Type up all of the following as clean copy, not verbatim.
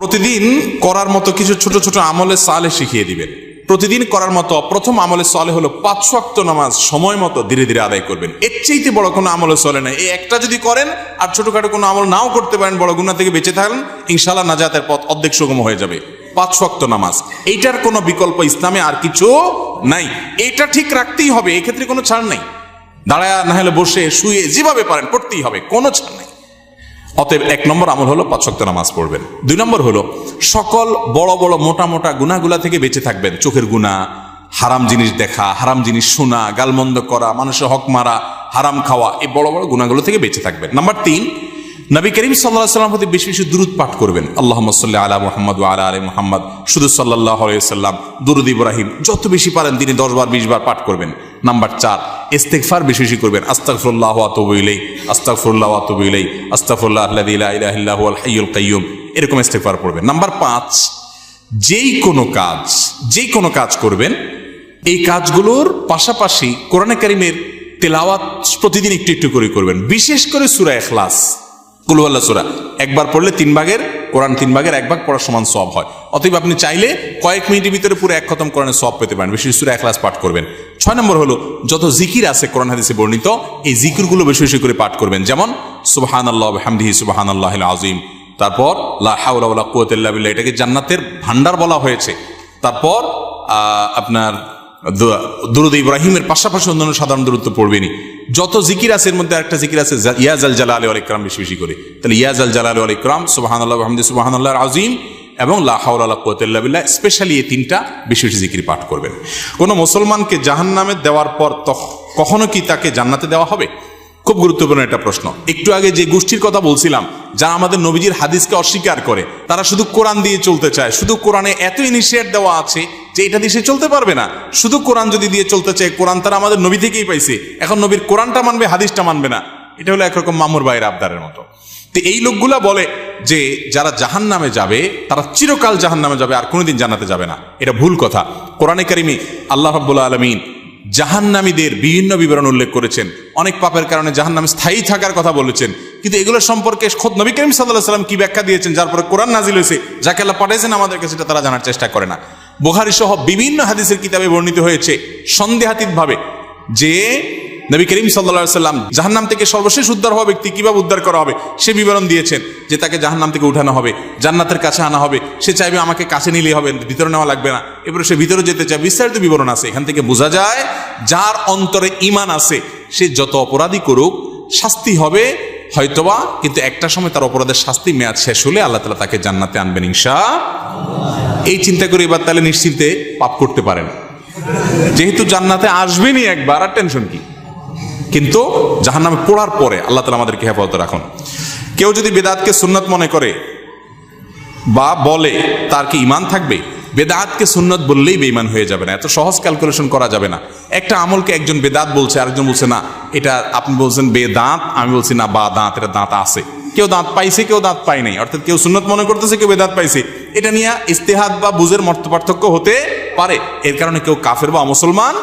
প্রতিদিন করার মতো কিছু ছোট ছোট আমলে সালেহ শিখিয়ে দিবেন। প্রতিদিন করার মতো প্রথম আমলে সালেহ হলো 5 ওয়াক্ত নামাজ সময় মতো ধীরে ধীরে আদায় করবেন। এর চাইতে বড় কোনো আমলে চলে না। এই একটা যদি করেন আর ছোটখাটো কোনো আমল নাও করতে পারেন, বড় গুনাহ থেকে বেঁচে থাকেন, ইনশাআল্লাহ নাজাতের পথ অর্ধেক সুগম হয়ে যাবে। 5 ওয়াক্ত নামাজ, এইটার কোনো বিকল্প ইসলামে আর কিছু নাই। এটা ঠিক রাখতেই হবে, এক্ষেত্রে কোনো ছাড় নাই। দাঁড়ায় না হলে বসে শুয়ে যেভাবে পারেন পড়তেই হবে, কোনো ছাড় নাই। অতএব 1 নম্বর আমল হলো 5 ওয়াক্ত নামাজ পড়বেন। 2 নম্বর হলো সকল বড় বড় মোটা মোটা গুনাহগুলা থেকে বেঁচে থাকবেন। চোখের গুনাহ, হারাম জিনিস দেখা, হারাম জিনিস শোনা, গালমন্দ করা, মানুষের হক মারা, হারাম খাওয়া, এই বড় বড় গুনাহগুলো থেকে বেঁচে থাকবেন। নাম্বার 3, নবী করিম সাল্লাল্লাহু আলাইহি ওয়াসাল্লাম প্রতি বেশি বেশি দুরূদ পাঠ করবেন। আল্লাহুম্মা সাল্লি আলা মুহাম্মদ ওয়া আলা আলি মুহাম্মদ, শুধু সাল্লাল্লাহু আলাইহি ওয়াসাল্লাম, দুরূদ ইব্রাহিম যত বেশি পারেন দিনে 10 বার 20 বার পাঠ করবেন। নাম্বার 4, ইস্তিগফার বেশি বেশি করবেন। আস্তাগফিরুল্লাহ ওয়া আতুবু ইলাইহি, আস্তাগফিরুল্লাহ ওয়া আতুবু ইলাইহি, আস্তাগফিরুল্লাহ আল্লাযী লা ইলাহা ইল্লা হুয়াল হাইয়ুল কাইয়্যুম, এরকম ইস্তিগফার পড়বেন। নাম্বার 5, যেই কোনো কাজ করবেন, এই কাজগুলোর পাশাপাশি কোরআনে কারীমের তেলাওয়াত প্রতিদিন একটু একটু করে করবেন। বিশেষ করে সূরা ইখলাস, কুল হুয়াল্লাহ সূরা একবার পড়লে 3 ভাগের কোরআন 3 ভাগের 1 ভাগ পড়ার সমান সওয়াব হয়। অতএব আপনি চাইলে কয়েক মিনিটের ভিতরে পুরো 1 খতম কোরআনের সওয়াব পেতে পারেন। বিশেষ সূরা ইখলাস পাঠ করবেন। 6 নম্বর হলো যত জিকির আছে কোরআন হাদিসে বর্ণিত, এই জিকিরগুলো বেশি বেশি করে পাঠ করবেন। যেমন সুবহানাল্লাহ ওয়া বিহামদিহি সুবহানাল্লাহিল আযীম, তারপর লা হাওলা ওয়ালা কুওয়াতা ইল্লা বিল্লাহ, এটাকে জান্নাতের ভান্ডার বলা হয়েছে। তারপর আপনার দুরূদ ইব্রাহিমের পাশাপাশি অন্যান্য সাধারণ দরুদ তো পড়বেনই। যত জিকির আছে এর মধ্যে একটা জিকির আছে ইয়া জাল জালালি ওয়াল ইকরাম, বেশি বেশি করে। তাহলে ইয়া জাল জালালি ওয়াল ইকরাম, সুবহানাল্লাহ ওয়া বিহামদিহি সুবহানাল্লাহিল আযীম এবং লা হাওলা ওয়ালা কুওয়াতা ইল্লা বিল্লাহ, স্পেশালি এই 3টা বেশি বেশি জিকির পাঠ করবেন। কোনো মুসলমানকে জাহান্নামে দেওয়ার পর কখনো কি তাকে জান্নাতে দেওয়া হবে? খুব গুরুত্বপূর্ণ একটা প্রশ্ন। একটু আগে যে গোষ্ঠীর কথা বলছিলাম, যারা আমাদের নবীজির হাদিসকে অস্বীকার করে, তারা শুধু কোরআন দিয়ে চলতে চায়। শুধু কোরআনে এত ইনিশিয়েট দেওয়া আছে যে এটা দিয়ে সে চলতে পারবে না। শুধু কোরআন যদি দিয়ে চলতে চায়, কোরআন তারা আমাদের নবী থেকেই পাইছে, এখন নবীর কোরআনটা মানবে, হাদিসটা মানবে না। এটা হলো একরকম মামুর ভাইয়ের আবদারের মতো। তো এই লোকগুলা বলে যে যারা জাহান্নামে যাবে তারা চিরকাল জাহান্নামে যাবে, আর কোনোদিন জান্নাতে যাবে না। এটা ভুল কথা। কোরআনে কারিমে আল্লাহ রাব্বুল আলামিন জাহান্নামীদের বিভিন্ন বিবরণ উল্লেখ করেছেন। অনেক পাপের কারণে জাহান্নামে স্থায়ী থাকার কথা বলেছেন। কিন্তু এগুলো সম্পর্কে খোদ নবী করিম সাল্লাল্লাহু আলাইহি ওয়াসাল্লাম কি ব্যাখ্যা দিয়েছেন, যার পরে কোরআন নাজিল হয়েছে, যাকে আল্লাহ পাঠিয়েছেন আমাদের কাছে, সেটা তারা জানার চেষ্টা করে না। বুখারী সহ বিভিন্ন হাদিসের কিতাবে বর্ণিত হয়েছে সন্দেহাতীতভাবে যে নবী করিম সাল্লাল্লাহু আলাইহি ওয়াসাল্লাম জাহান্নাম থেকে সর্বশেষ উদ্ধার হওয়া ব্যক্তি কিভাবে উদ্ধার করা হবে সে বিবরণ দিয়েছেন। যে তাকে জাহান্নাম থেকে উঠানো হবে, জান্নাতের কাছে আনা হবে, সে চাইবে আমাকে কাছে নিলেই হবে, ভিতরে নেওয়া লাগবে না, এবারে সে ভিতরে যেতে চায়, বিস্তারিত বিবরণ আছে। এখান থেকে বোঝা যায় যার অন্তরে ঈমান আছে সে যত অপরাধী করুক শাস্তি হবে হয়তোবা, কিন্তু একটা সময় তার অপরাধের শাস্তি মেয়াদ শেষ হলে আল্লাহ তাআলা তাকে জান্নাতে আনবেন ইনশাআল্লাহ। এই চিন্তা করে এবার তাহলে নিশ্চিন্তে পাপ করতে পারেন, যেহেতু জান্নাতে আসবেনই একবার, আর টেনশন কি। কিন্তু জাহান্নামে পড়ার পরে আল্লাহ তাআলা আমাদেরকে হেফাজতে রাখুন। কেউ যদি বেদাতকে সুন্নত মনে করে বা বলে, তার কি ঈমান থাকবে? বেদাতকে সুন্নত বললেই বেঈমান হয়ে যাবে না। এত সহজ ক্যালকুলেশন করা যাবে না। একটা আমলকে একজন বেদাত বলছে, আরেকজন বলছে না এটা, আপনি বলছেন বেদাত, আমি বলছি না বা দাঁত, এটা দাঁত আছে। কেউ দাঁত পাইছে, কেউ দাঁত পাই নাই, অর্থাৎ কেউ সুন্নত মনে করতেছে, কেউ বেদাত পাইছে। এটা নিয়ে ইজতিহাদ বা বুঝের মত পার্থক্য হতে পারে। এর কারণে কেউ কাফের বা মুসলমান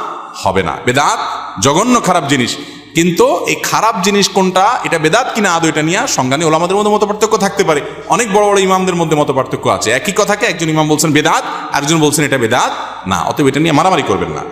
হবে না। বেদাত জঘন্য খারাপ জিনিস, কিন্তু এই খারাপ জিনিস কোনটা, এটা বেদাত কিনা আদৌ, এটা নিয়ে সংজ্ঞা নিয়ে ওলামাদের মধ্যে মত পার্থক্য থাকতে পারে। অনেক বড় বড় ইমামদের মধ্যে মত পার্থক্য আছে। একই কথাকে একজন ইমাম বলছেন বেদাত, আরেকজন বলছেন এটা বেদাত না। অতএব এটা নিয়ে মারামারি করবেন না।